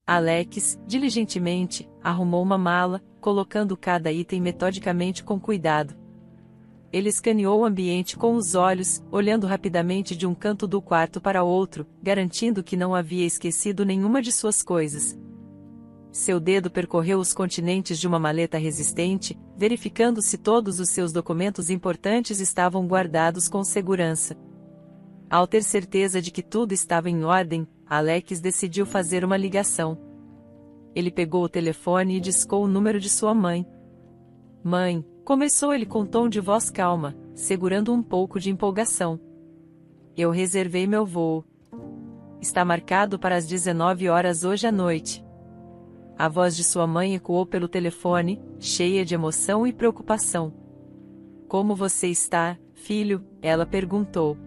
Alex, diligentemente, arrumou uma mala, colocando cada item metodicamente com cuidado. Ele escaneou o ambiente com os olhos, olhando rapidamente de um canto do quarto para outro, garantindo que não havia esquecido nenhuma de suas coisas. Seu dedo percorreu os continentes de uma maleta resistente, verificando se todos os seus documentos importantes estavam guardados com segurança. Ao ter certeza de que tudo estava em ordem, Alex decidiu fazer uma ligação. Ele pegou o telefone e discou o número de sua mãe. Mãe, começou ele com tom de voz calma, segurando um pouco de empolgação. Eu reservei meu voo. Está marcado para as 19 horas hoje à noite. A voz de sua mãe ecoou pelo telefone, cheia de emoção e preocupação. Como você está, filho? Ela perguntou.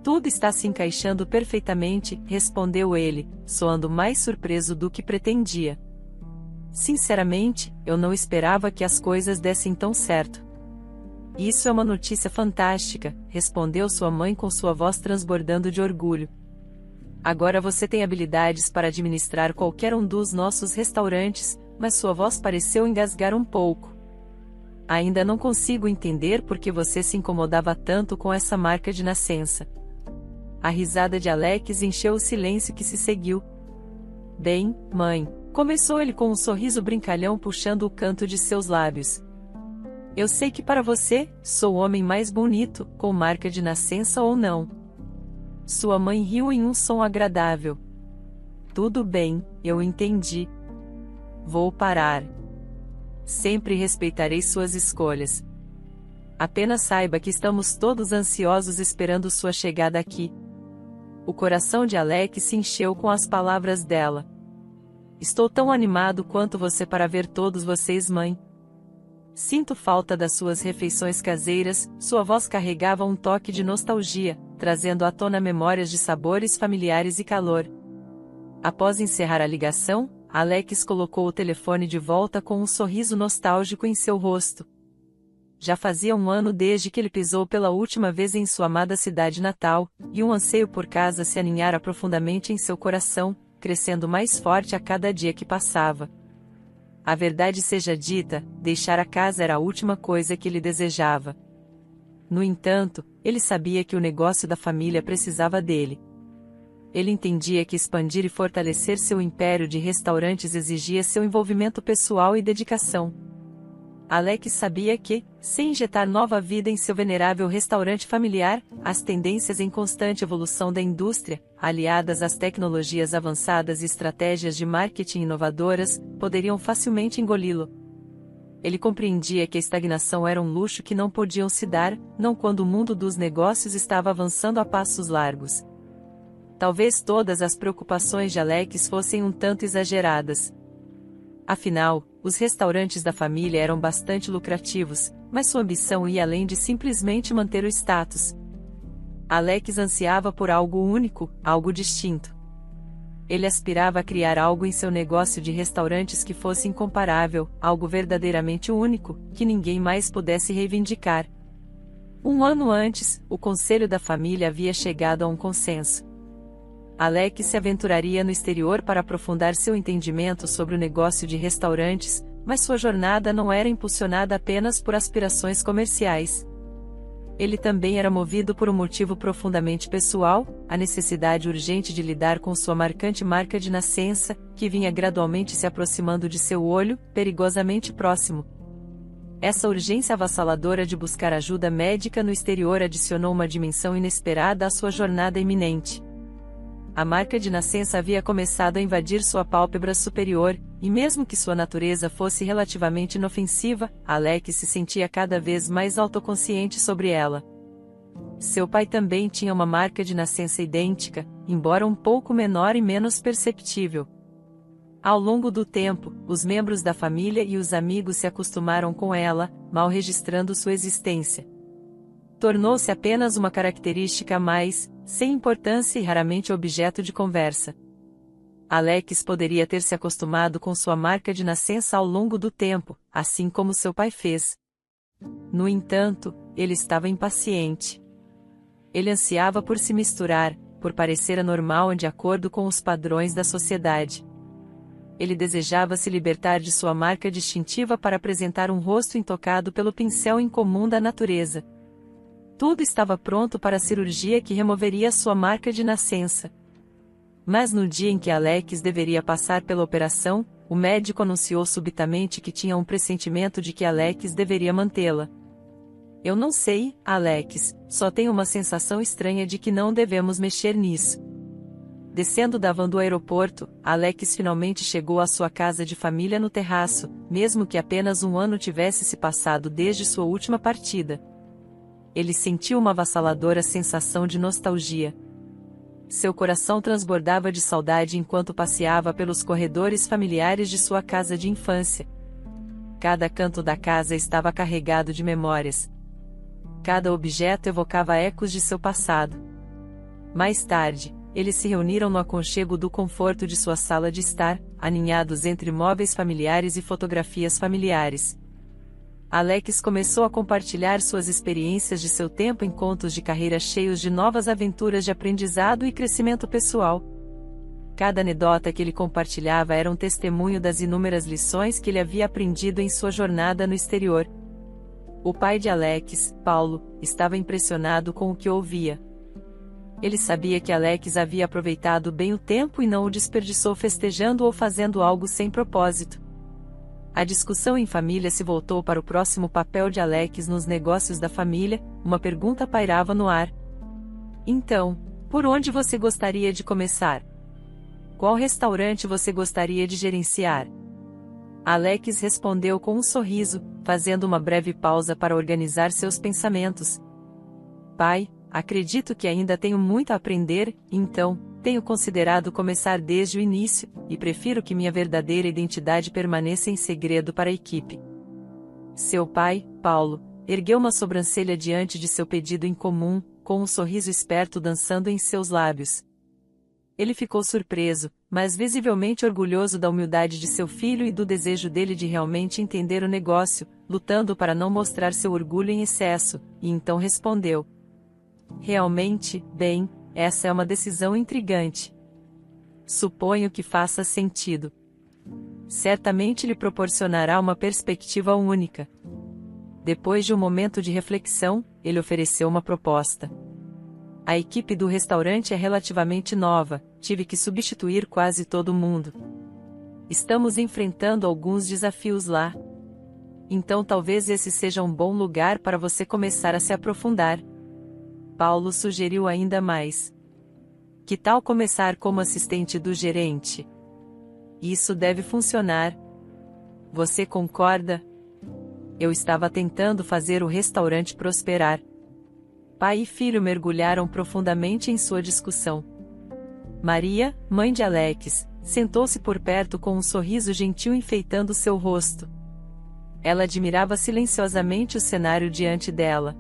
Tudo está se encaixando perfeitamente, respondeu ele, soando mais surpreso do que pretendia. Sinceramente, eu não esperava que as coisas dessem tão certo. Isso é uma notícia fantástica, respondeu sua mãe com sua voz transbordando de orgulho. Agora você tem habilidades para administrar qualquer um dos nossos restaurantes, mas sua voz pareceu engasgar um pouco. Ainda não consigo entender por que você se incomodava tanto com essa marca de nascença. A risada de Alex encheu o silêncio que se seguiu. Bem, mãe, começou ele com um sorriso brincalhão puxando o canto de seus lábios. Eu sei que para você, sou o homem mais bonito, com marca de nascença ou não. Sua mãe riu em um som agradável. Tudo bem, eu entendi. Vou parar. Sempre respeitarei suas escolhas. Apenas saiba que estamos todos ansiosos esperando sua chegada aqui. O coração de Alex se encheu com as palavras dela. Estou tão animado quanto você para ver todos vocês, mãe. Sinto falta das suas refeições caseiras, sua voz carregava um toque de nostalgia, trazendo à tona memórias de sabores familiares e calor. Após encerrar a ligação, Alex colocou o telefone de volta com um sorriso nostálgico em seu rosto. Já fazia um ano desde que ele pisou pela última vez em sua amada cidade natal, e um anseio por casa se aninhara profundamente em seu coração, crescendo mais forte a cada dia que passava. A verdade seja dita, deixar a casa era a última coisa que ele desejava. No entanto, ele sabia que o negócio da família precisava dele. Ele entendia que expandir e fortalecer seu império de restaurantes exigia seu envolvimento pessoal e dedicação. Alex sabia que, sem injetar nova vida em seu venerável restaurante familiar, as tendências em constante evolução da indústria, aliadas às tecnologias avançadas e estratégias de marketing inovadoras, poderiam facilmente engoli-lo. Ele compreendia que a estagnação era um luxo que não podiam se dar, não quando o mundo dos negócios estava avançando a passos largos. Talvez todas as preocupações de Alex fossem um tanto exageradas. Afinal, os restaurantes da família eram bastante lucrativos, mas sua ambição ia além de simplesmente manter o status. Alex ansiava por algo único, algo distinto. Ele aspirava a criar algo em seu negócio de restaurantes que fosse incomparável, algo verdadeiramente único, que ninguém mais pudesse reivindicar. Um ano antes, o conselho da família havia chegado a um consenso. Alex se aventuraria no exterior para aprofundar seu entendimento sobre o negócio de restaurantes, mas sua jornada não era impulsionada apenas por aspirações comerciais. Ele também era movido por um motivo profundamente pessoal, a necessidade urgente de lidar com sua marcante marca de nascença, que vinha gradualmente se aproximando de seu olho, perigosamente próximo. Essa urgência avassaladora de buscar ajuda médica no exterior adicionou uma dimensão inesperada à sua jornada iminente. A marca de nascença havia começado a invadir sua pálpebra superior, e mesmo que sua natureza fosse relativamente inofensiva, Alex se sentia cada vez mais autoconsciente sobre ela. Seu pai também tinha uma marca de nascença idêntica, embora um pouco menor e menos perceptível. Ao longo do tempo, os membros da família e os amigos se acostumaram com ela, mal registrando sua existência. Tornou-se apenas uma característica a mais, sem importância e raramente objeto de conversa. Alex poderia ter se acostumado com sua marca de nascença ao longo do tempo, assim como seu pai fez. No entanto, ele estava impaciente. Ele ansiava por se misturar, por parecer anormal de acordo com os padrões da sociedade. Ele desejava se libertar de sua marca distintiva para apresentar um rosto intocado pelo pincel incomum da natureza. Tudo estava pronto para a cirurgia que removeria sua marca de nascença. Mas no dia em que Alex deveria passar pela operação, o médico anunciou subitamente que tinha um pressentimento de que Alex deveria mantê-la. Eu não sei, Alex, só tenho uma sensação estranha de que não devemos mexer nisso. Descendo da van do aeroporto, Alex finalmente chegou à sua casa de família no terraço, mesmo que apenas um ano tivesse se passado desde sua última partida. Ele sentiu uma avassaladora sensação de nostalgia. Seu coração transbordava de saudade enquanto passeava pelos corredores familiares de sua casa de infância. Cada canto da casa estava carregado de memórias. Cada objeto evocava ecos de seu passado. Mais tarde, eles se reuniram no aconchego do conforto de sua sala de estar, aninhados entre móveis familiares e fotografias familiares. Alex começou a compartilhar suas experiências de seu tempo em contos de carreira cheios de novas aventuras de aprendizado e crescimento pessoal. Cada anedota que ele compartilhava era um testemunho das inúmeras lições que ele havia aprendido em sua jornada no exterior. O pai de Alex, Paulo, estava impressionado com o que ouvia. Ele sabia que Alex havia aproveitado bem o tempo e não o desperdiçou festejando ou fazendo algo sem propósito. A discussão em família se voltou para o próximo papel de Alex nos negócios da família, uma pergunta pairava no ar. Então, por onde você gostaria de começar? Qual restaurante você gostaria de gerenciar? Alex respondeu com um sorriso, fazendo uma breve pausa para organizar seus pensamentos. Pai, acredito que ainda tenho muito a aprender, então, tenho considerado começar desde o início, e prefiro que minha verdadeira identidade permaneça em segredo para a equipe. Seu pai, Paulo, ergueu uma sobrancelha diante de seu pedido incomum, com um sorriso esperto dançando em seus lábios. Ele ficou surpreso, mas visivelmente orgulhoso da humildade de seu filho e do desejo dele de realmente entender o negócio, lutando para não mostrar seu orgulho em excesso, e então respondeu: realmente, bem, essa é uma decisão intrigante. Suponho que faça sentido. Certamente lhe proporcionará uma perspectiva única. Depois de um momento de reflexão, ele ofereceu uma proposta. A equipe do restaurante é relativamente nova, tive que substituir quase todo mundo. Estamos enfrentando alguns desafios lá. Então talvez esse seja um bom lugar para você começar a se aprofundar. Paulo sugeriu ainda mais. Que tal começar como assistente do gerente? Isso deve funcionar. Você concorda? Eu estava tentando fazer o restaurante prosperar. Pai e filho mergulharam profundamente em sua discussão. Maria, mãe de Alex, sentou-se por perto com um sorriso gentil enfeitando seu rosto. Ela admirava silenciosamente o cenário diante dela.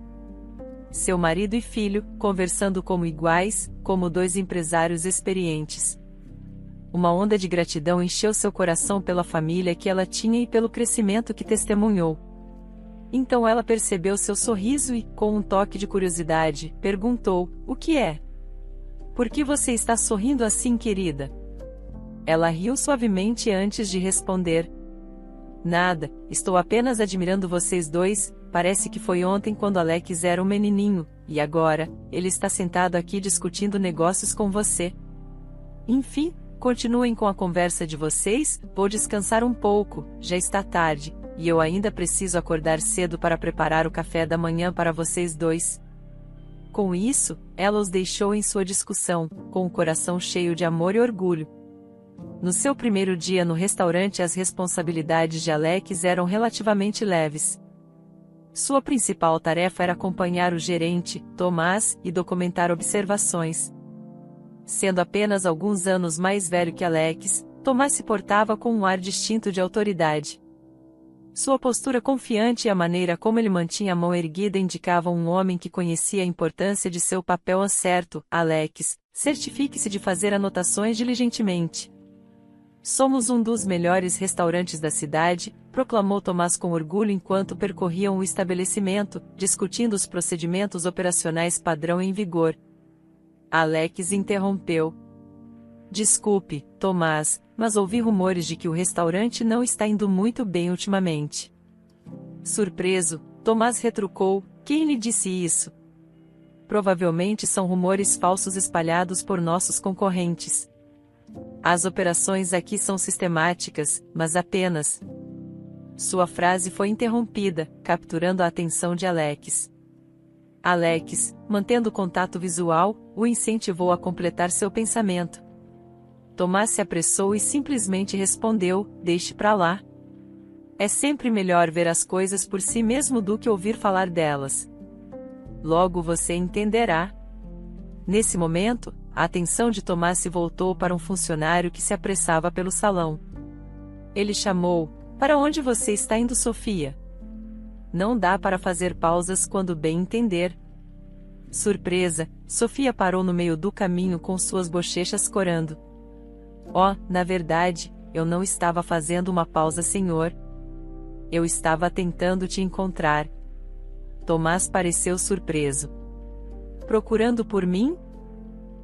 Seu marido e filho, conversando como iguais, como dois empresários experientes. Uma onda de gratidão encheu seu coração pela família que ela tinha e pelo crescimento que testemunhou. Então ela percebeu seu sorriso e, com um toque de curiosidade, perguntou: o que é? Por que você está sorrindo assim, querida? Ela riu suavemente antes de responder: nada, estou apenas admirando vocês dois. Parece que foi ontem quando Alex era um menininho, e agora, ele está sentado aqui discutindo negócios com você. Enfim, continuem com a conversa de vocês, vou descansar um pouco, já está tarde, e eu ainda preciso acordar cedo para preparar o café da manhã para vocês dois. Com isso, ela os deixou em sua discussão, com o coração cheio de amor e orgulho. No seu primeiro dia no restaurante, as responsabilidades de Alex eram relativamente leves. Sua principal tarefa era acompanhar o gerente, Tomás, e documentar observações. Sendo apenas alguns anos mais velho que Alex, Tomás se portava com um ar distinto de autoridade. Sua postura confiante e a maneira como ele mantinha a mão erguida indicavam um homem que conhecia a importância de seu papel certo. Alex, certifique-se de fazer anotações diligentemente. Somos um dos melhores restaurantes da cidade, proclamou Tomás com orgulho enquanto percorriam o estabelecimento, discutindo os procedimentos operacionais padrão em vigor. Alex interrompeu. Desculpe, Tomás, mas ouvi rumores de que o restaurante não está indo muito bem ultimamente. Surpreso, Tomás retrucou, quem lhe disse isso? Provavelmente são rumores falsos espalhados por nossos concorrentes. As operações aqui são sistemáticas, mas apenas. Sua frase foi interrompida, capturando a atenção de Alex. Alex, mantendo contato visual, o incentivou a completar seu pensamento. Tomás se apressou e simplesmente respondeu, deixe pra lá. É sempre melhor ver as coisas por si mesmo do que ouvir falar delas. Logo você entenderá. Nesse momento, a atenção de Tomás se voltou para um funcionário que se apressava pelo salão. Ele chamou, para onde você está indo, Sofia? Não dá para fazer pausas quando bem entender. Surpresa, Sofia parou no meio do caminho com suas bochechas corando. Oh, na verdade, eu não estava fazendo uma pausa, senhor. Eu estava tentando te encontrar. Tomás pareceu surpreso. Procurando por mim?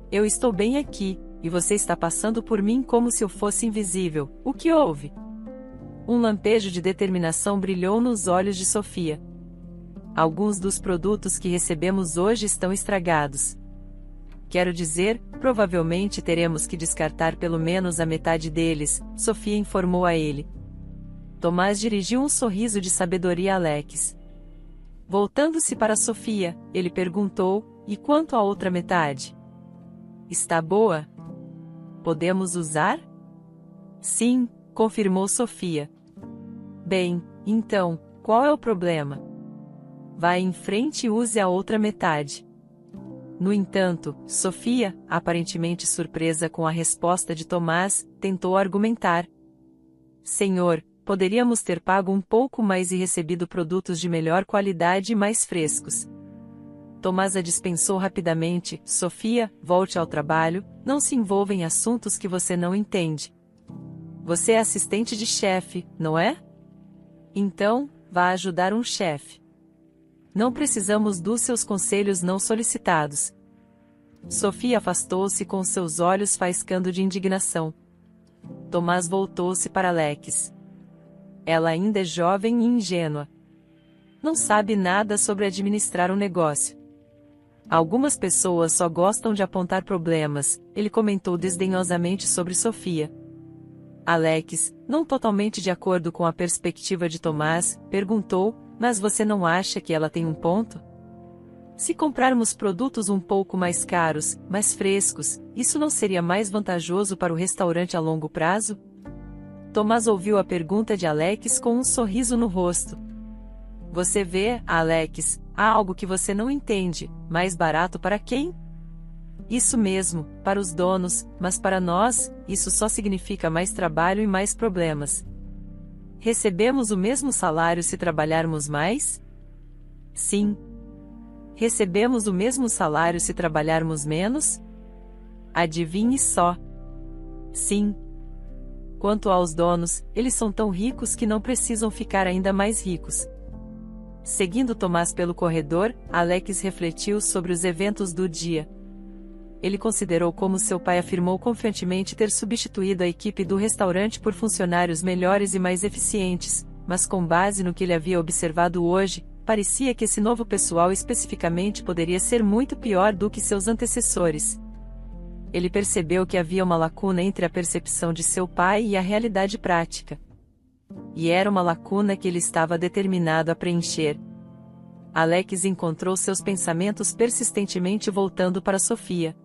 Eu estou bem aqui, e você está passando por mim como se eu fosse invisível. O que houve? Um lampejo de determinação brilhou nos olhos de Sofia. Alguns dos produtos que recebemos hoje estão estragados. Quero dizer, provavelmente teremos que descartar pelo menos a metade deles, Sofia informou a ele. Tomás dirigiu um sorriso de sabedoria a Alex. Voltando-se para Sofia, ele perguntou, e quanto à outra metade? Está boa? Podemos usar? Sim, confirmou Sofia. Bem, então, qual é o problema? Vá em frente e use a outra metade. No entanto, Sofia, aparentemente surpresa com a resposta de Tomás, tentou argumentar. Senhor, poderíamos ter pago um pouco mais e recebido produtos de melhor qualidade e mais frescos. Tomás a dispensou rapidamente. Sofia, volte ao trabalho, não se envolva em assuntos que você não entende. Você é assistente de chefe, não é? Então, vá ajudar um chefe. Não precisamos dos seus conselhos não solicitados. Sofia afastou-se com seus olhos faiscando de indignação. Tomás voltou-se para Alex. Ela ainda é jovem e ingênua. Não sabe nada sobre administrar um negócio. Algumas pessoas só gostam de apontar problemas, ele comentou desdenhosamente sobre Sofia. Alex, não totalmente de acordo com a perspectiva de Tomás, perguntou, mas você não acha que ela tem um ponto? Se comprarmos produtos um pouco mais caros, mais frescos, isso não seria mais vantajoso para o restaurante a longo prazo? Tomás ouviu a pergunta de Alex com um sorriso no rosto. Você vê, Alex, há algo que você não entende, mais barato para quem? Isso mesmo, para os donos, mas para nós, isso só significa mais trabalho e mais problemas. Recebemos o mesmo salário se trabalharmos mais? Sim. Recebemos o mesmo salário se trabalharmos menos? Adivinhe só. Sim. Quanto aos donos, eles são tão ricos que não precisam ficar ainda mais ricos. Seguindo Tomás pelo corredor, Alex refletiu sobre os eventos do dia. Ele considerou como seu pai afirmou confiantemente ter substituído a equipe do restaurante por funcionários melhores e mais eficientes, mas com base no que ele havia observado hoje, parecia que esse novo pessoal especificamente poderia ser muito pior do que seus antecessores. Ele percebeu que havia uma lacuna entre a percepção de seu pai e a realidade prática. E era uma lacuna que ele estava determinado a preencher. Alex encontrou seus pensamentos persistentemente voltando para Sofia.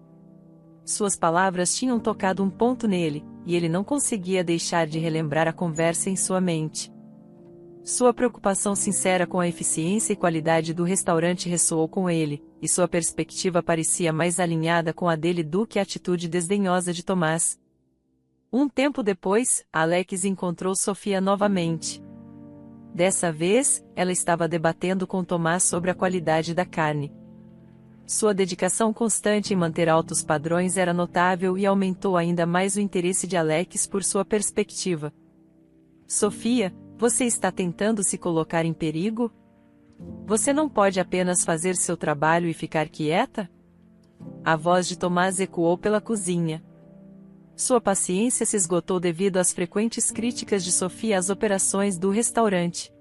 Suas palavras tinham tocado um ponto nele, e ele não conseguia deixar de relembrar a conversa em sua mente. Sua preocupação sincera com a eficiência e qualidade do restaurante ressoou com ele, e sua perspectiva parecia mais alinhada com a dele do que a atitude desdenhosa de Tomás. Um tempo depois, Alex encontrou Sofia novamente. Dessa vez, ela estava debatendo com Tomás sobre a qualidade da carne. Sua dedicação constante em manter altos padrões era notável e aumentou ainda mais o interesse de Alex por sua perspectiva. Sofia, você está tentando se colocar em perigo? Você não pode apenas fazer seu trabalho e ficar quieta? A voz de Tomás ecoou pela cozinha. Sua paciência se esgotou devido às frequentes críticas de Sofia às operações do restaurante.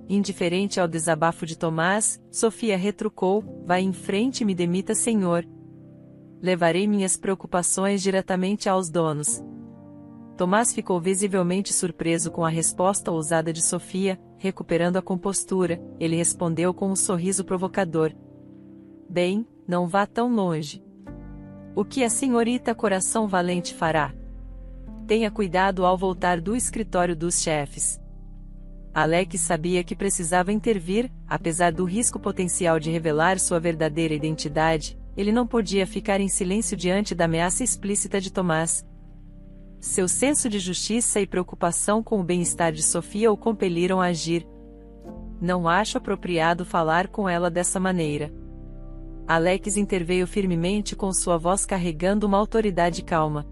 Indiferente ao desabafo de Tomás, Sofia retrucou: "Vá em frente e me demita, senhor. Levarei minhas preocupações diretamente aos donos." Tomás ficou visivelmente surpreso com a resposta ousada de Sofia. Recuperando a compostura, ele respondeu com um sorriso provocador: "Bem, não vá tão longe. O que a senhorita Coração Valente fará? Tenha cuidado ao voltar do escritório dos chefes." Alex sabia que precisava intervir, apesar do risco potencial de revelar sua verdadeira identidade, ele não podia ficar em silêncio diante da ameaça explícita de Tomás. Seu senso de justiça e preocupação com o bem-estar de Sofia o compeliram a agir. "Não acho apropriado falar com ela dessa maneira." Alex interveio firmemente com sua voz carregando uma autoridade calma.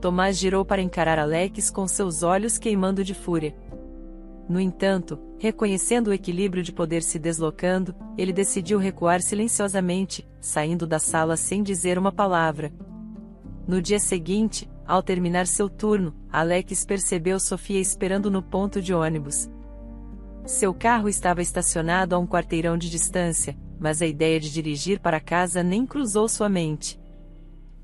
Tomás girou para encarar Alex com seus olhos queimando de fúria. No entanto, reconhecendo o equilíbrio de poder se deslocando, ele decidiu recuar silenciosamente, saindo da sala sem dizer uma palavra. No dia seguinte, ao terminar seu turno, Alex percebeu Sofia esperando no ponto de ônibus. Seu carro estava estacionado a um quarteirão de distância, mas a ideia de dirigir para casa nem cruzou sua mente.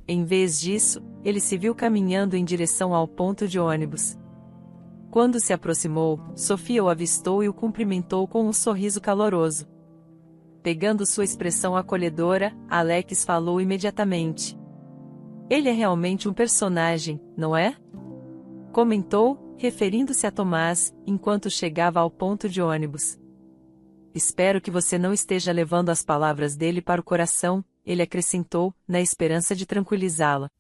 Em vez disso, ele se viu caminhando em direção ao ponto de ônibus. Quando se aproximou, Sofia o avistou e o cumprimentou com um sorriso caloroso. Pegando sua expressão acolhedora, Alex falou imediatamente: "Ele é realmente um personagem, não é?" Comentou, referindo-se a Tomás, enquanto chegava ao ponto de ônibus. "Espero que você não esteja levando as palavras dele para o coração", ele acrescentou, na esperança de tranquilizá-la.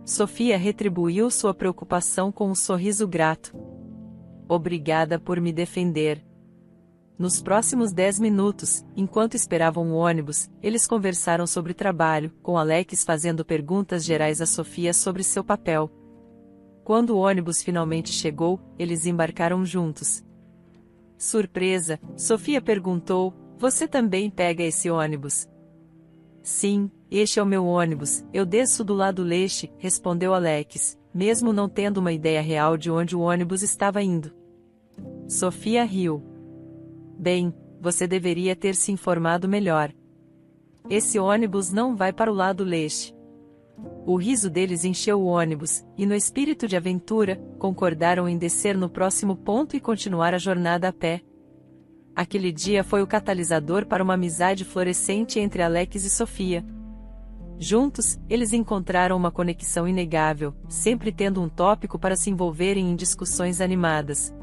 Sofia retribuiu sua preocupação com um sorriso grato. "Obrigada por me defender." Nos próximos 10 minutos, enquanto esperavam o ônibus, eles conversaram sobre trabalho, com Alex fazendo perguntas gerais a Sofia sobre seu papel. Quando o ônibus finalmente chegou, eles embarcaram juntos. Surpresa, Sofia perguntou: "Você também pega esse ônibus?" "Sim, este é o meu ônibus, eu desço do lado leste", respondeu Alex, mesmo não tendo uma ideia real de onde o ônibus estava indo. Sofia riu. "Bem, você deveria ter se informado melhor. Esse ônibus não vai para o lado leste." O riso deles encheu o ônibus, e no espírito de aventura, concordaram em descer no próximo ponto e continuar a jornada a pé. Aquele dia foi o catalisador para uma amizade florescente entre Alex e Sofia. Juntos, eles encontraram uma conexão inegável, sempre tendo um tópico para se envolverem em discussões animadas.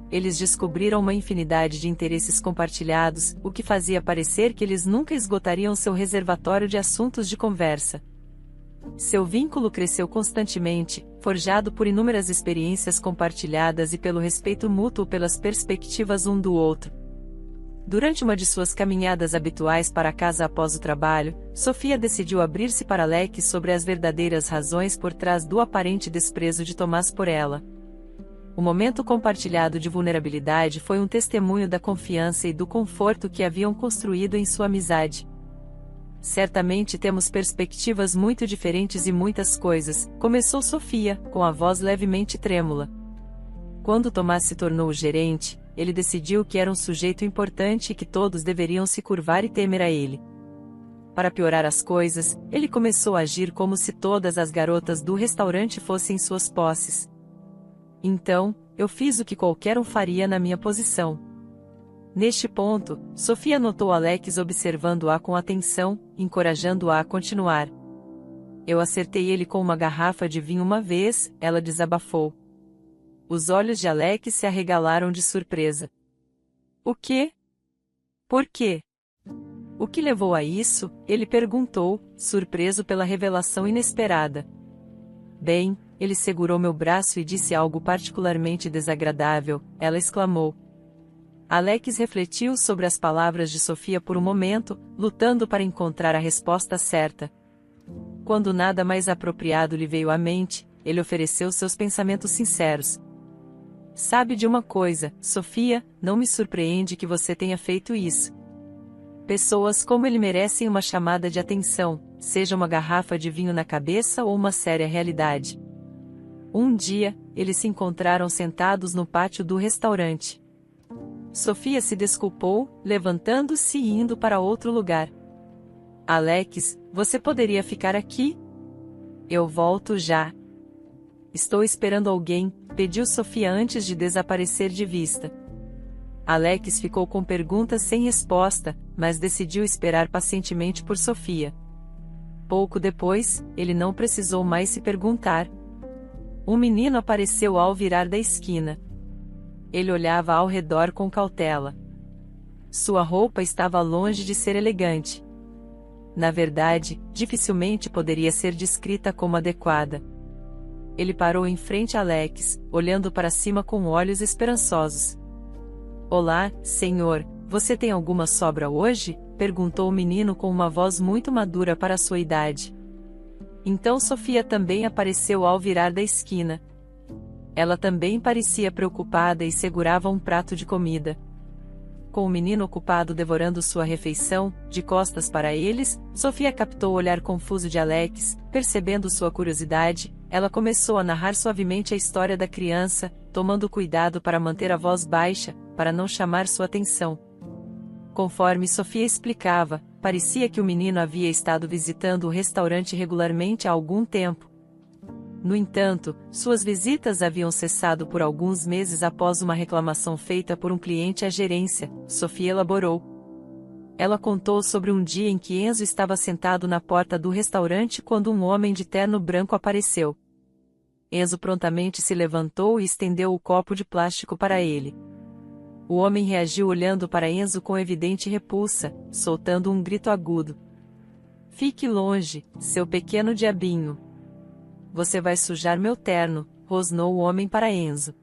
Eles descobriram uma infinidade de interesses compartilhados, o que fazia parecer que eles nunca esgotariam seu reservatório de assuntos de conversa. Seu vínculo cresceu constantemente, forjado por inúmeras experiências compartilhadas e pelo respeito mútuo pelas perspectivas um do outro. Durante uma de suas caminhadas habituais para casa após o trabalho, Sofia decidiu abrir-se para Alex sobre as verdadeiras razões por trás do aparente desprezo de Tomás por ela. O momento compartilhado de vulnerabilidade foi um testemunho da confiança e do conforto que haviam construído em sua amizade. "Certamente temos perspectivas muito diferentes e muitas coisas", começou Sofia, com a voz levemente trêmula. Quando Tomás se tornou o gerente, ele decidiu que era um sujeito importante e que todos deveriam se curvar e temer a ele. Para piorar as coisas, ele começou a agir como se todas as garotas do restaurante fossem suas posses. "Então, eu fiz o que qualquer um faria na minha posição." Neste ponto, Sofia notou Alex observando-a com atenção, encorajando-a a continuar. "Eu acertei ele com uma garrafa de vinho uma vez", ela desabafou. Os olhos de Alex se arregalaram de surpresa. "O quê? Por quê? O que levou a isso?", ele perguntou, surpreso pela revelação inesperada. "Bem, ele segurou meu braço e disse algo particularmente desagradável", ela exclamou. Alex refletiu sobre as palavras de Sofia por um momento, lutando para encontrar a resposta certa. Quando nada mais apropriado lhe veio à mente, ele ofereceu seus pensamentos sinceros. Sabe de uma coisa, Sofia, não me surpreende que você tenha feito isso. Pessoas como ele merecem uma chamada de atenção, seja uma garrafa de vinho na cabeça ou uma séria realidade. Um dia, eles se encontraram sentados no pátio do restaurante. Sofia se desculpou, levantando-se e indo para outro lugar. Alex, você poderia ficar aqui? Eu volto já. Estou esperando alguém, pediu Sofia antes de desaparecer de vista. Alex ficou com perguntas sem resposta, mas decidiu esperar pacientemente por Sofia. Pouco depois, ele não precisou mais se perguntar. Um menino apareceu ao virar da esquina. Ele olhava ao redor com cautela. Sua roupa estava longe de ser elegante. Na verdade, dificilmente poderia ser descrita como adequada. Ele parou em frente a Alex, olhando para cima com olhos esperançosos. Olá, senhor, você tem alguma sobra hoje? Perguntou o menino com uma voz muito madura para sua idade. Então Sofia também apareceu ao virar da esquina. Ela também parecia preocupada e segurava um prato de comida. Com o menino ocupado devorando sua refeição, de costas para eles, Sofia captou o olhar confuso de Alex. Percebendo sua curiosidade, ela começou a narrar suavemente a história da criança, tomando cuidado para manter a voz baixa, para não chamar sua atenção. Conforme Sofia explicava, parecia que o menino havia estado visitando o restaurante regularmente há algum tempo. No entanto, suas visitas haviam cessado por alguns meses após uma reclamação feita por um cliente à gerência, Sofia elaborou. Ela contou sobre um dia em que Enzo estava sentado na porta do restaurante quando um homem de terno branco apareceu. Enzo prontamente se levantou e estendeu o copo de plástico para ele. O homem reagiu olhando para Enzo com evidente repulsa, soltando um grito agudo. Fique longe, seu pequeno diabinho. Você vai sujar meu terno, rosnou o homem para Enzo.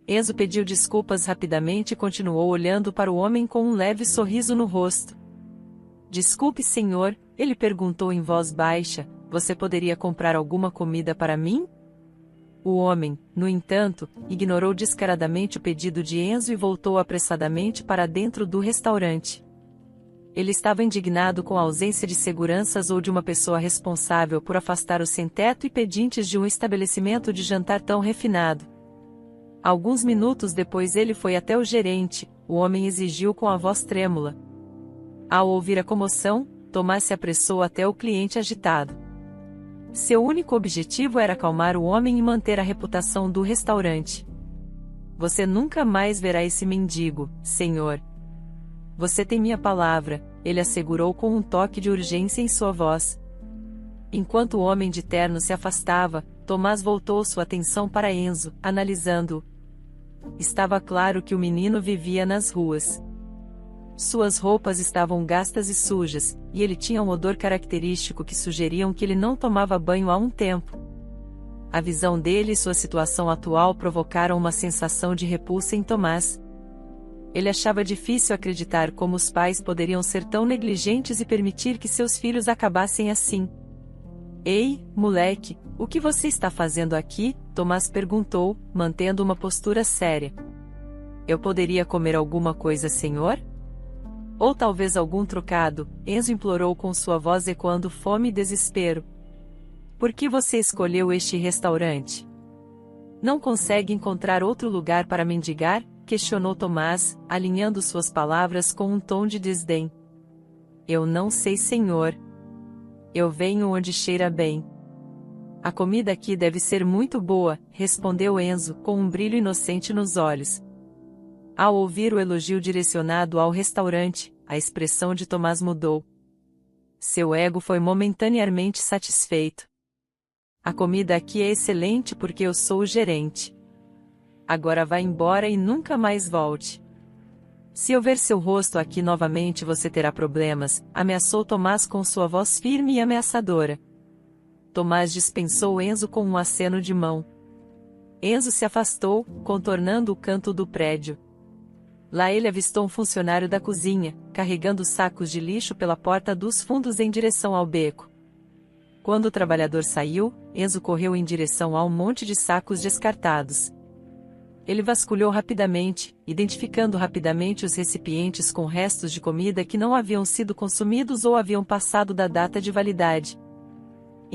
Enzo pediu desculpas rapidamente e continuou olhando para o homem com um leve sorriso no rosto. Desculpe, senhor, ele perguntou em voz baixa, você poderia comprar alguma comida para mim? O homem, no entanto, ignorou descaradamente o pedido de Enzo e voltou apressadamente para dentro do restaurante. Ele estava indignado com a ausência de seguranças ou de uma pessoa responsável por afastar os sem-teto e pedintes de um estabelecimento de jantar tão refinado. Alguns minutos depois ele foi até o gerente, o homem exigiu com a voz trêmula. Ao ouvir a comoção, Tomás se apressou até o cliente agitado. Seu único objetivo era acalmar o homem e manter a reputação do restaurante. Você nunca mais verá esse mendigo, senhor. Você tem minha palavra, ele assegurou com um toque de urgência em sua voz. Enquanto o homem de terno se afastava, Tomás voltou sua atenção para Enzo, analisando-o. Estava claro que o menino vivia nas ruas. Suas roupas estavam gastas e sujas, e ele tinha um odor característico que sugeriam que ele não tomava banho há um tempo. A visão dele e sua situação atual provocaram uma sensação de repulsa em Tomás. Ele achava difícil acreditar como os pais poderiam ser tão negligentes e permitir que seus filhos acabassem assim. Ei, moleque, o que você está fazendo aqui? Tomás perguntou, mantendo uma postura séria. Eu poderia comer alguma coisa, senhor? Ou talvez algum trocado, Enzo implorou com sua voz ecoando fome e desespero. Por que você escolheu este restaurante? Não consegue encontrar outro lugar para mendigar? Questionou Tomás, alinhando suas palavras com um tom de desdém. Eu não sei, senhor. Eu venho onde cheira bem. A comida aqui deve ser muito boa, respondeu Enzo, com um brilho inocente nos olhos. Ao ouvir o elogio direcionado ao restaurante, a expressão de Tomás mudou. Seu ego foi momentaneamente satisfeito. A comida aqui é excelente porque eu sou o gerente. Agora vá embora e nunca mais volte. Se eu ver seu rosto aqui novamente você terá problemas, ameaçou Tomás com sua voz firme e ameaçadora. Tomás dispensou Enzo com um aceno de mão. Enzo se afastou, contornando o canto do prédio. Lá ele avistou um funcionário da cozinha, carregando sacos de lixo pela porta dos fundos em direção ao beco. Quando o trabalhador saiu, Enzo correu em direção a um monte de sacos descartados. Ele vasculhou rapidamente, identificando rapidamente os recipientes com restos de comida que não haviam sido consumidos ou haviam passado da data de validade.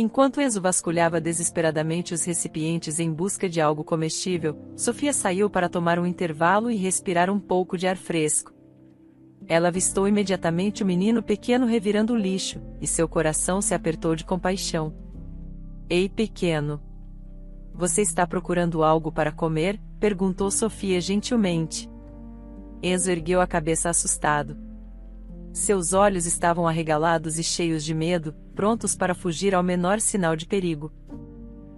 Enquanto Enzo vasculhava desesperadamente os recipientes em busca de algo comestível, Sofia saiu para tomar um intervalo e respirar um pouco de ar fresco. Ela avistou imediatamente o menino pequeno revirando o lixo, e seu coração se apertou de compaixão. Ei, pequeno! Você está procurando algo para comer? Perguntou Sofia gentilmente. Enzo ergueu a cabeça assustado. Seus olhos estavam arregalados e cheios de medo, prontos para fugir ao menor sinal de perigo.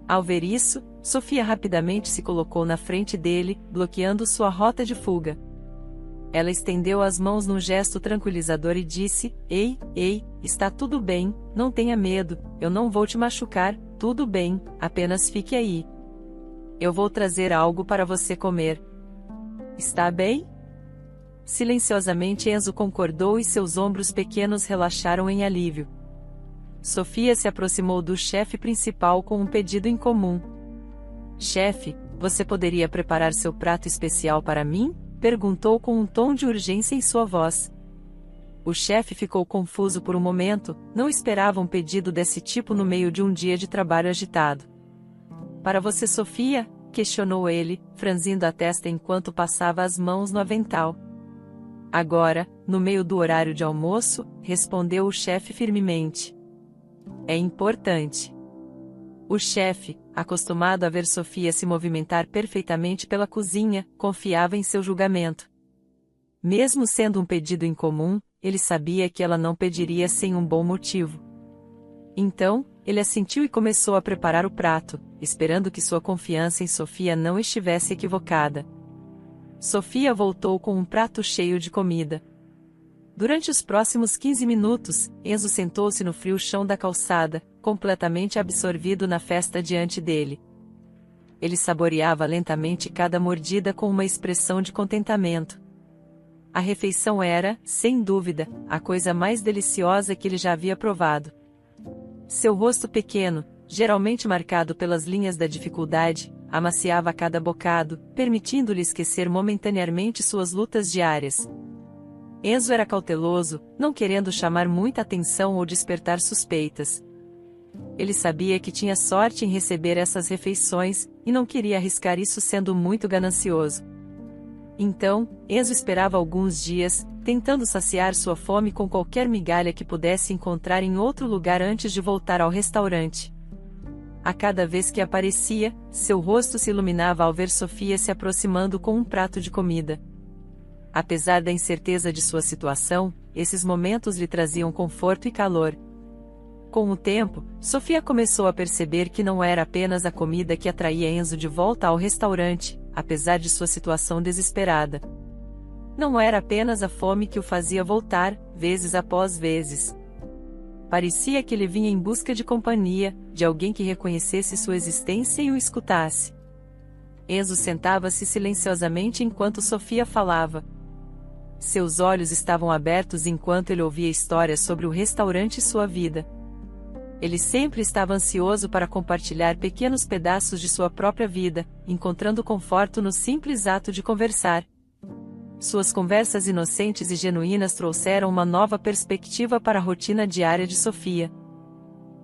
Ao ver isso, Sofia rapidamente se colocou na frente dele, bloqueando sua rota de fuga. Ela estendeu as mãos num gesto tranquilizador e disse: Ei, está tudo bem, não tenha medo, eu não vou te machucar, tudo bem, apenas fique aí. Eu vou trazer algo para você comer. Está bem? Silenciosamente Enzo concordou e seus ombros pequenos relaxaram em alívio. Sofia se aproximou do chefe principal com um pedido em comum. Chefe, você poderia preparar seu prato especial para mim? Perguntou com um tom de urgência em sua voz. O chefe ficou confuso por um momento, não esperava um pedido desse tipo no meio de um dia de trabalho agitado. Para você, Sofia? Questionou ele, franzindo a testa enquanto passava as mãos no avental. Agora, no meio do horário de almoço, respondeu o chefe firmemente. É importante. O chefe, acostumado a ver Sofia se movimentar perfeitamente pela cozinha, confiava em seu julgamento. Mesmo sendo um pedido incomum, ele sabia que ela não pediria sem um bom motivo. Então, ele assentiu e começou a preparar o prato, esperando que sua confiança em Sofia não estivesse equivocada. Sofia voltou com um prato cheio de comida. Durante os próximos 15 minutos, Enzo sentou-se no frio chão da calçada, completamente absorvido na festa diante dele. Ele saboreava lentamente cada mordida com uma expressão de contentamento. A refeição era, sem dúvida, a coisa mais deliciosa que ele já havia provado. Seu rosto pequeno, geralmente marcado pelas linhas da dificuldade, amaciava cada bocado, permitindo-lhe esquecer momentaneamente suas lutas diárias. Enzo era cauteloso, não querendo chamar muita atenção ou despertar suspeitas. Ele sabia que tinha sorte em receber essas refeições, e não queria arriscar isso sendo muito ganancioso. Então, Enzo esperava alguns dias, tentando saciar sua fome com qualquer migalha que pudesse encontrar em outro lugar antes de voltar ao restaurante. A cada vez que aparecia, seu rosto se iluminava ao ver Sofia se aproximando com um prato de comida. Apesar da incerteza de sua situação, esses momentos lhe traziam conforto e calor. Com o tempo, Sofia começou a perceber que não era apenas a comida que atraía Enzo de volta ao restaurante, apesar de sua situação desesperada. Não era apenas a fome que o fazia voltar, vezes após vezes. Parecia que ele vinha em busca de companhia, de alguém que reconhecesse sua existência e o escutasse. Enzo sentava-se silenciosamente enquanto Sofia falava. Seus olhos estavam abertos enquanto ele ouvia histórias sobre o restaurante e sua vida. Ele sempre estava ansioso para compartilhar pequenos pedaços de sua própria vida, encontrando conforto no simples ato de conversar. Suas conversas inocentes e genuínas trouxeram uma nova perspectiva para a rotina diária de Sofia.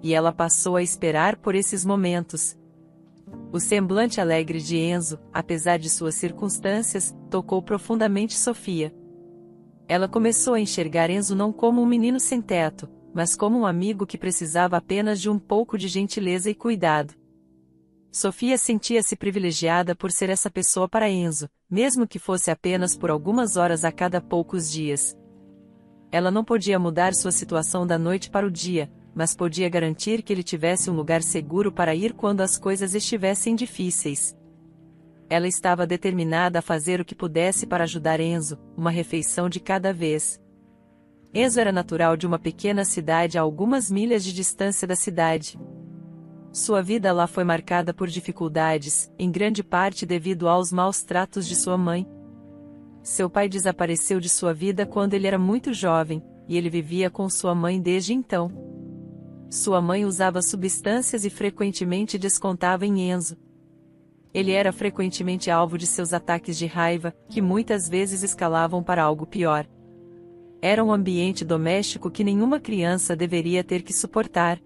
E ela passou a esperar por esses momentos. O semblante alegre de Enzo, apesar de suas circunstâncias, tocou profundamente Sofia. Ela começou a enxergar Enzo não como um menino sem teto, mas como um amigo que precisava apenas de um pouco de gentileza e cuidado. Sofia sentia-se privilegiada por ser essa pessoa para Enzo, mesmo que fosse apenas por algumas horas a cada poucos dias. Ela não podia mudar sua situação da noite para o dia, mas podia garantir que ele tivesse um lugar seguro para ir quando as coisas estivessem difíceis. Ela estava determinada a fazer o que pudesse para ajudar Enzo, uma refeição de cada vez. Enzo era natural de uma pequena cidade a algumas milhas de distância da cidade. Sua vida lá foi marcada por dificuldades, em grande parte devido aos maus tratos de sua mãe. Seu pai desapareceu de sua vida quando ele era muito jovem, e ele vivia com sua mãe desde então. Sua mãe usava substâncias e frequentemente descontava em Enzo. Ele era frequentemente alvo de seus ataques de raiva, que muitas vezes escalavam para algo pior. Era um ambiente doméstico que nenhuma criança deveria ter que suportar.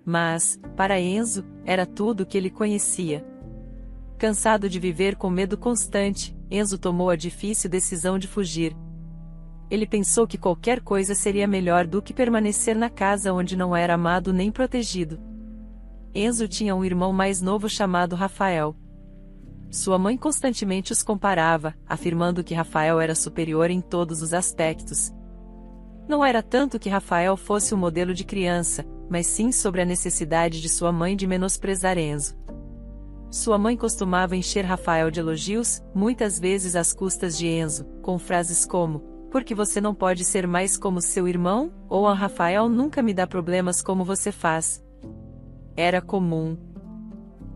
Mas, para Enzo, era tudo o que ele conhecia. Cansado de viver com medo constante, Enzo tomou a difícil decisão de fugir. Ele pensou que qualquer coisa seria melhor do que permanecer na casa onde não era amado nem protegido. Enzo tinha um irmão mais novo chamado Rafael. Sua mãe constantemente os comparava, afirmando que Rafael era superior em todos os aspectos. Não era tanto que Rafael fosse um modelo de criança, mas sim sobre a necessidade de sua mãe de menosprezar Enzo. Sua mãe costumava encher Rafael de elogios, muitas vezes às custas de Enzo, com frases como: "Porque você não pode ser mais como seu irmão?" ou "A Rafael nunca me dá problemas como você faz." Era comum.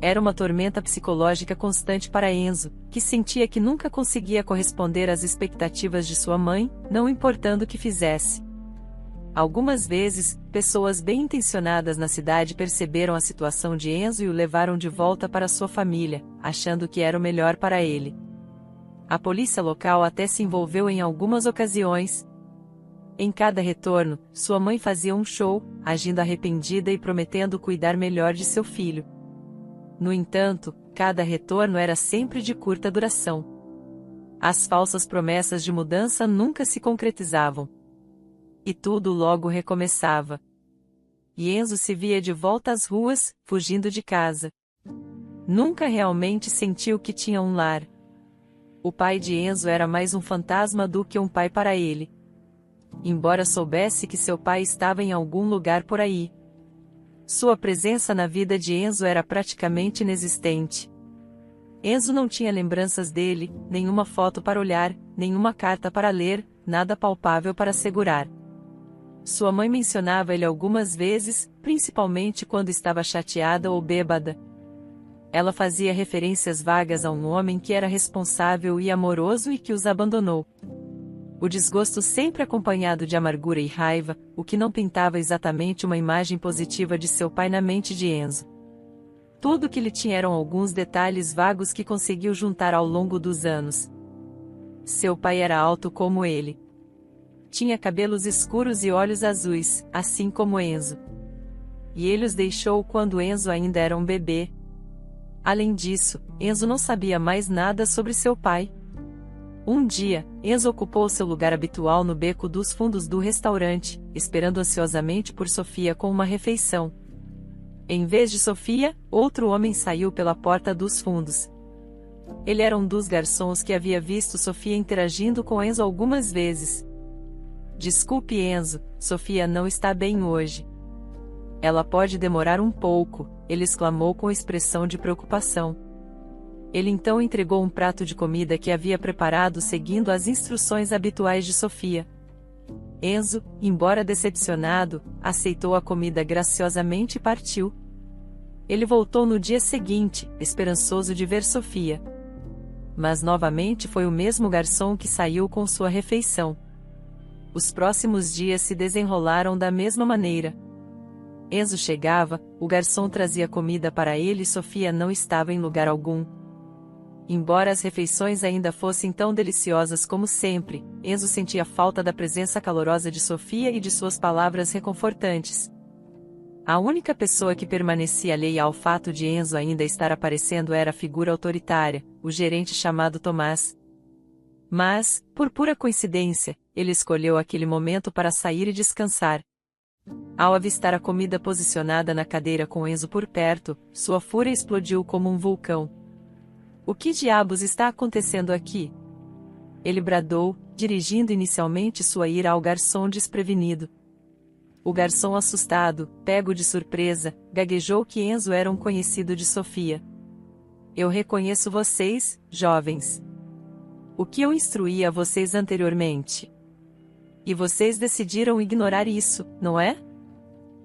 Era uma tormenta psicológica constante para Enzo, que sentia que nunca conseguia corresponder às expectativas de sua mãe, não importando o que fizesse. Algumas vezes, pessoas bem-intencionadas na cidade perceberam a situação de Enzo e o levaram de volta para sua família, achando que era o melhor para ele. A polícia local até se envolveu em algumas ocasiões. Em cada retorno, sua mãe fazia um show, agindo arrependida e prometendo cuidar melhor de seu filho. No entanto, cada retorno era sempre de curta duração. As falsas promessas de mudança nunca se concretizavam. E tudo logo recomeçava. E Enzo se via de volta às ruas, fugindo de casa. Nunca realmente sentiu que tinha um lar. O pai de Enzo era mais um fantasma do que um pai para ele. Embora soubesse que seu pai estava em algum lugar por aí, sua presença na vida de Enzo era praticamente inexistente. Enzo não tinha lembranças dele, nenhuma foto para olhar, nenhuma carta para ler, nada palpável para segurar. Sua mãe mencionava ele algumas vezes, principalmente quando estava chateada ou bêbada. Ela fazia referências vagas a um homem que era responsável e amoroso e que os abandonou. O desgosto sempre acompanhado de amargura e raiva, o que não pintava exatamente uma imagem positiva de seu pai na mente de Enzo. Tudo o que lhe tinha eram alguns detalhes vagos que conseguiu juntar ao longo dos anos. Seu pai era alto como ele. Tinha cabelos escuros e olhos azuis, assim como Enzo. E ele os deixou quando Enzo ainda era um bebê. Além disso, Enzo não sabia mais nada sobre seu pai. Um dia, Enzo ocupou seu lugar habitual no beco dos fundos do restaurante, esperando ansiosamente por Sofia com uma refeição. Em vez de Sofia, outro homem saiu pela porta dos fundos. Ele era um dos garçons que havia visto Sofia interagindo com Enzo algumas vezes. "Desculpe, Enzo, Sofia não está bem hoje." "Ela pode demorar um pouco", ele exclamou com expressão de preocupação. Ele então entregou um prato de comida que havia preparado seguindo as instruções habituais de Sofia. Enzo, embora decepcionado, aceitou a comida graciosamente e partiu. Ele voltou no dia seguinte, esperançoso de ver Sofia. Mas novamente foi o mesmo garçom que saiu com sua refeição. Os próximos dias se desenrolaram da mesma maneira. Enzo chegava, o garçom trazia comida para ele e Sofia não estava em lugar algum. Embora as refeições ainda fossem tão deliciosas como sempre, Enzo sentia falta da presença calorosa de Sofia e de suas palavras reconfortantes. A única pessoa que permanecia alheia ao fato de Enzo ainda estar aparecendo era a figura autoritária, o gerente chamado Tomás. Mas, por pura coincidência, ele escolheu aquele momento para sair e descansar. Ao avistar a comida posicionada na cadeira com Enzo por perto, sua fúria explodiu como um vulcão. "O que diabos está acontecendo aqui?" ele bradou, dirigindo inicialmente sua ira ao garçom desprevenido. O garçom assustado, pego de surpresa, gaguejou que Enzo era um conhecido de Sofia. "Eu reconheço vocês, jovens. O que eu instruí a vocês anteriormente? E vocês decidiram ignorar isso, não é?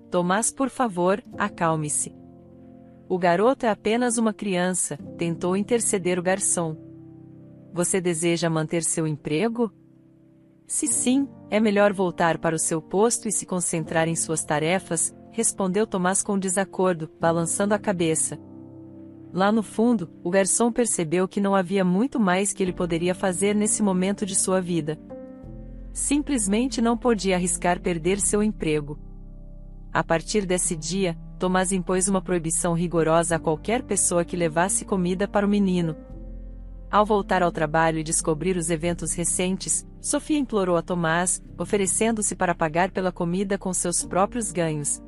Tomás, por favor, acalme-se. O garoto é apenas uma criança", tentou interceder o garçom. você deseja manter seu emprego? Se sim, é melhor voltar para o seu posto e se concentrar em suas tarefas, respondeu Tomás com desacordo, balançando a cabeça. Lá no fundo, o garçom percebeu que não havia muito mais que ele poderia fazer nesse momento de sua vida. Simplesmente não podia arriscar perder seu emprego. A partir desse dia, Tomás impôs uma proibição rigorosa a qualquer pessoa que levasse comida para o menino. Ao voltar ao trabalho e descobrir os eventos recentes, Sofia implorou a Tomás, oferecendo-se para pagar pela comida com seus próprios ganhos.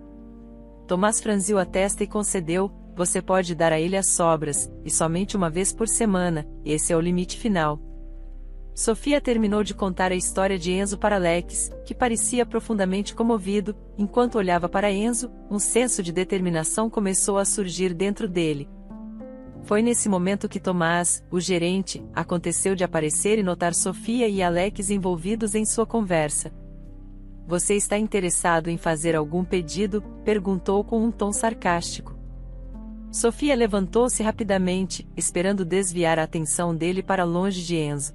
Tomás franziu a testa e concedeu: você pode dar a ele as sobras, e somente uma vez por semana, esse é o limite final. Sofia terminou de contar a história de Enzo para Alex, que parecia profundamente comovido. Enquanto olhava para Enzo, um senso de determinação começou a surgir dentro dele. Foi nesse momento que Tomás, o gerente, aconteceu de aparecer e notar Sofia e Alex envolvidos em sua conversa. Você está interessado em fazer algum pedido? Perguntou com um tom sarcástico. Sofia levantou-se rapidamente, esperando desviar a atenção dele para longe de Enzo.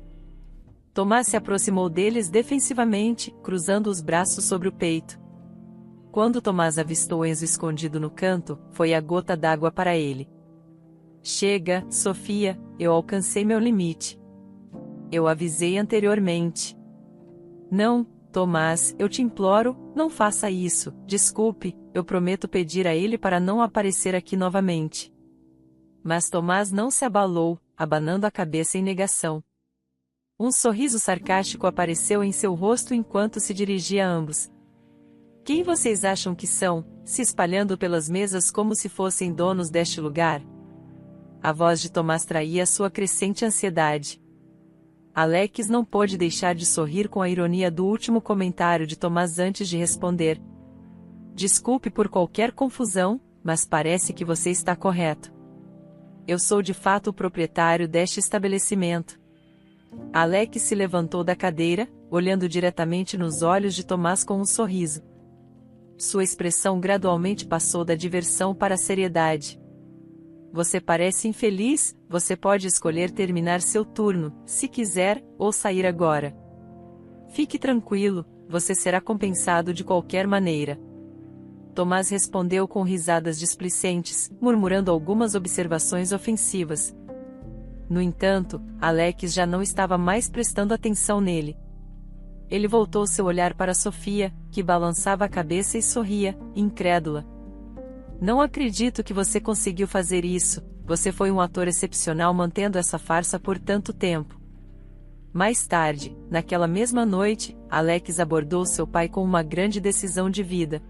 Tomás se aproximou deles defensivamente, cruzando os braços sobre o peito. Quando Tomás avistou Enzo escondido no canto, foi a gota d'água para ele. Chega, Sofia, eu alcancei meu limite. Eu avisei anteriormente. Não, Tomás, eu te imploro, não faça isso, desculpe, eu prometo pedir a ele para não aparecer aqui novamente. Mas Tomás não se abalou, abanando a cabeça em negação. Um sorriso sarcástico apareceu em seu rosto enquanto se dirigia a ambos. Quem vocês acham que são, se espalhando pelas mesas como se fossem donos deste lugar? A voz de Tomás traía sua crescente ansiedade. Alex não pôde deixar de sorrir com a ironia do último comentário de Tomás antes de responder. Desculpe por qualquer confusão, mas parece que você está correto. Eu sou de fato o proprietário deste estabelecimento. Alex se levantou da cadeira, olhando diretamente nos olhos de Tomás com um sorriso. Sua expressão gradualmente passou da diversão para a seriedade. Você parece infeliz, você pode escolher terminar seu turno, se quiser, ou sair agora. Fique tranquilo, você será compensado de qualquer maneira. Tomás respondeu com risadas displicentes, murmurando algumas observações ofensivas. No entanto, Alex já não estava mais prestando atenção nele. Ele voltou seu olhar para Sofia, que balançava a cabeça e sorria, incrédula. Não acredito que você conseguiu fazer isso, você foi um ator excepcional mantendo essa farsa por tanto tempo. Mais tarde, naquela mesma noite, Alex abordou seu pai com uma grande decisão de vida.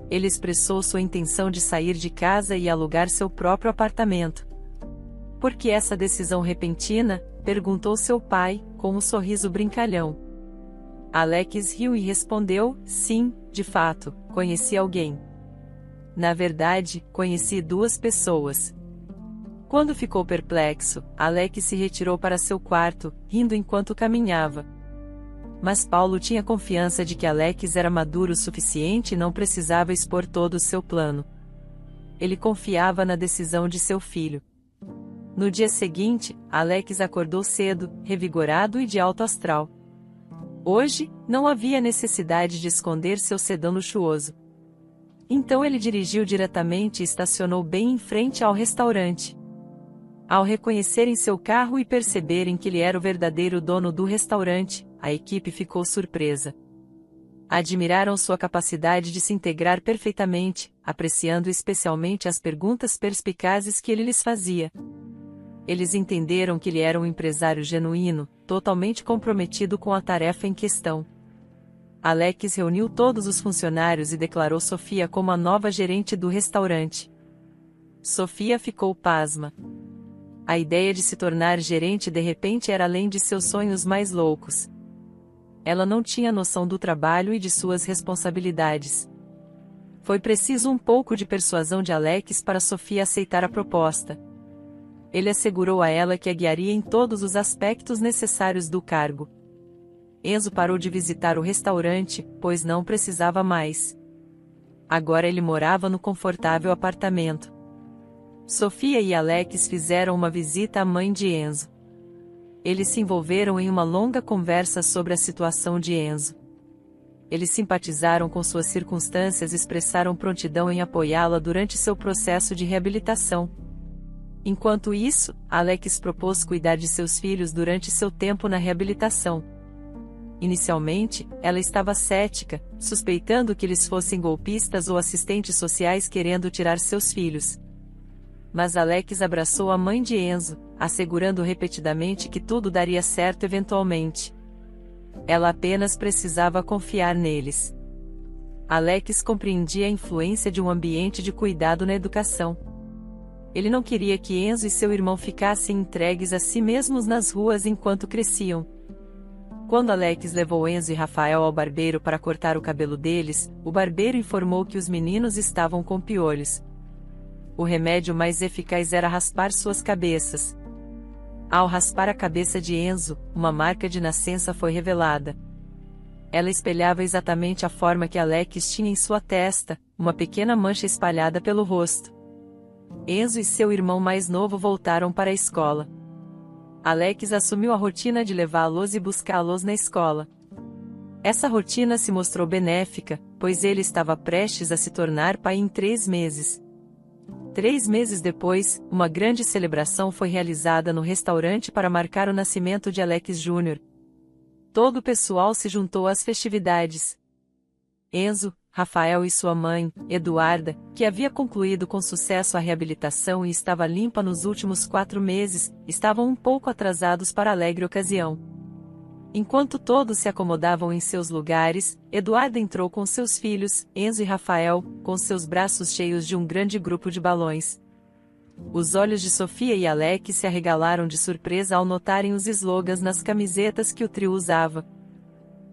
Ele expressou sua intenção de sair de casa e alugar seu próprio apartamento. Por que essa decisão repentina? Perguntou seu pai, com um sorriso brincalhão. Alex riu e respondeu: sim, de fato, conheci alguém. Na verdade, conheci duas pessoas. Quando ficou perplexo, Alex se retirou para seu quarto, rindo enquanto caminhava. Mas Paulo tinha confiança de que Alex era maduro o suficiente e não precisava expor todo o seu plano. Ele confiava na decisão de seu filho. No dia seguinte, Alex acordou cedo, revigorado e de alto astral. Hoje, não havia necessidade de esconder seu sedã luxuoso. Então ele dirigiu diretamente e estacionou bem em frente ao restaurante. Ao reconhecerem seu carro e perceberem que ele era o verdadeiro dono do restaurante, a equipe ficou surpresa. Admiraram sua capacidade de se integrar perfeitamente, apreciando especialmente as perguntas perspicazes que ele lhes fazia. Eles entenderam que ele era um empresário genuíno, totalmente comprometido com a tarefa em questão. Alex reuniu todos os funcionários e declarou Sofia como a nova gerente do restaurante. Sofia ficou pasma. A ideia de se tornar gerente de repente era além de seus sonhos mais loucos. Ela não tinha noção do trabalho e de suas responsabilidades. Foi preciso um pouco de persuasão de Alex para Sofia aceitar a proposta. Ele assegurou a ela que a guiaria em todos os aspectos necessários do cargo. Enzo parou de visitar o restaurante, pois não precisava mais. Agora ele morava no confortável apartamento. Sofia e Alex fizeram uma visita à mãe de Enzo. Eles se envolveram em uma longa conversa sobre a situação de Enzo. Eles simpatizaram com suas circunstâncias e expressaram prontidão em apoiá-la durante seu processo de reabilitação. Enquanto isso, Alex propôs cuidar de seus filhos durante seu tempo na reabilitação. Inicialmente, ela estava cética, suspeitando que eles fossem golpistas ou assistentes sociais querendo tirar seus filhos. Mas Alex abraçou a mãe de Enzo, assegurando repetidamente que tudo daria certo eventualmente. Ela apenas precisava confiar neles. Alex compreendia a influência de um ambiente de cuidado na educação. Ele não queria que Enzo e seu irmão ficassem entregues a si mesmos nas ruas enquanto cresciam. Quando Alex levou Enzo e Rafael ao barbeiro para cortar o cabelo deles, o barbeiro informou que os meninos estavam com piolhos. O remédio mais eficaz era raspar suas cabeças. Ao raspar a cabeça de Enzo, uma marca de nascença foi revelada. Ela espelhava exatamente a forma que Alex tinha em sua testa, uma pequena mancha espalhada pelo rosto. Enzo e seu irmão mais novo voltaram para a escola. Alex assumiu a rotina de levá-los e buscá-los na escola. Essa rotina se mostrou benéfica, pois ele estava prestes a se tornar pai em 3 meses. 3 meses depois, uma grande celebração foi realizada no restaurante para marcar o nascimento de Alex Jr. Todo o pessoal se juntou às festividades. Enzo, Rafael e sua mãe, Eduarda, que havia concluído com sucesso a reabilitação e estava limpa nos últimos 4 meses, estavam um pouco atrasados para a alegre ocasião. Enquanto todos se acomodavam em seus lugares, Eduarda entrou com seus filhos, Enzo e Rafael, com seus braços cheios de um grande grupo de balões. Os olhos de Sofia e Alex se arregalaram de surpresa ao notarem os slogans nas camisetas que o trio usava.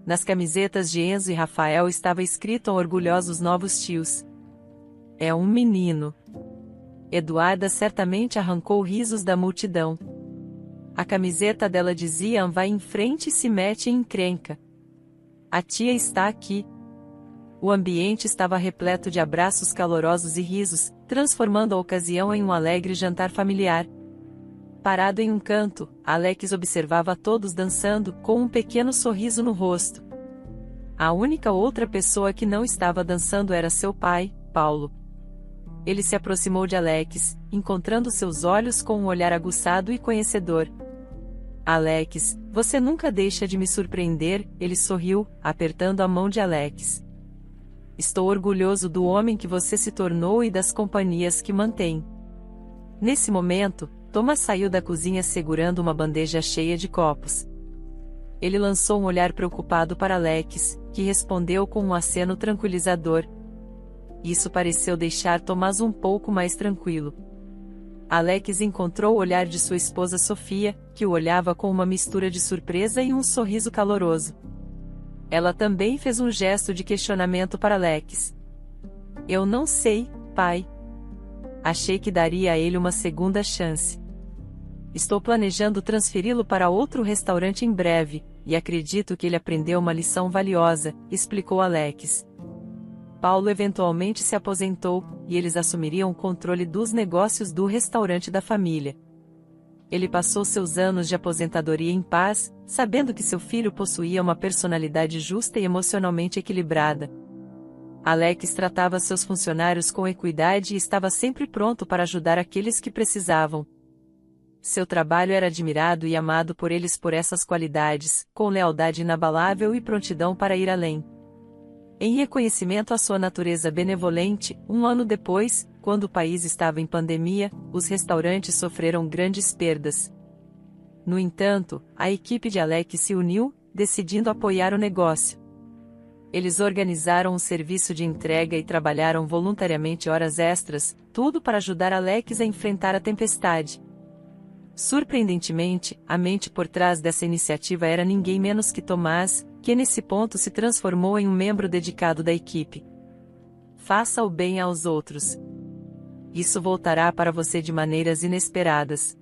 Nas camisetas de Enzo e Rafael estava escrito orgulhosos novos tios. É um menino. Eduarda certamente arrancou risos da multidão. A camiseta dela dizia: vai em frente e se mete em encrenca. A tia está aqui. O ambiente estava repleto de abraços calorosos e risos, transformando a ocasião em um alegre jantar familiar. Parado em um canto, Alex observava todos dançando, com um pequeno sorriso no rosto. A única outra pessoa que não estava dançando era seu pai, Paulo. Ele se aproximou de Alex, encontrando seus olhos com um olhar aguçado e conhecedor. Alex, você nunca deixa de me surpreender, ele sorriu, apertando a mão de Alex. Estou orgulhoso do homem que você se tornou e das companhias que mantém. Nesse momento, Thomas saiu da cozinha segurando uma bandeja cheia de copos. Ele lançou um olhar preocupado para Alex, que respondeu com um aceno tranquilizador. Isso pareceu deixar Thomas um pouco mais tranquilo. Alex encontrou o olhar de sua esposa Sofia, que o olhava com uma mistura de surpresa e um sorriso caloroso. Ela também fez um gesto de questionamento para Alex. Eu não sei, pai. Achei que daria a ele uma segunda chance. Estou planejando transferi-lo para outro restaurante em breve, e acredito que ele aprendeu uma lição valiosa, explicou Alex. Paulo eventualmente se aposentou, e eles assumiriam o controle dos negócios do restaurante da família. Ele passou seus anos de aposentadoria em paz, sabendo que seu filho possuía uma personalidade justa e emocionalmente equilibrada. Alex tratava seus funcionários com equidade e estava sempre pronto para ajudar aqueles que precisavam. Seu trabalho era admirado e amado por eles por essas qualidades, com lealdade inabalável e prontidão para ir além. Em reconhecimento à sua natureza benevolente, 1 ano depois, quando o país estava em pandemia, os restaurantes sofreram grandes perdas. No entanto, a equipe de Alex se uniu, decidindo apoiar o negócio. Eles organizaram um serviço de entrega e trabalharam voluntariamente horas extras, tudo para ajudar Alex a enfrentar a tempestade. Surpreendentemente, a mente por trás dessa iniciativa era ninguém menos que Tomás, que nesse ponto se transformou em um membro dedicado da equipe. Faça o bem aos outros. Isso voltará para você de maneiras inesperadas.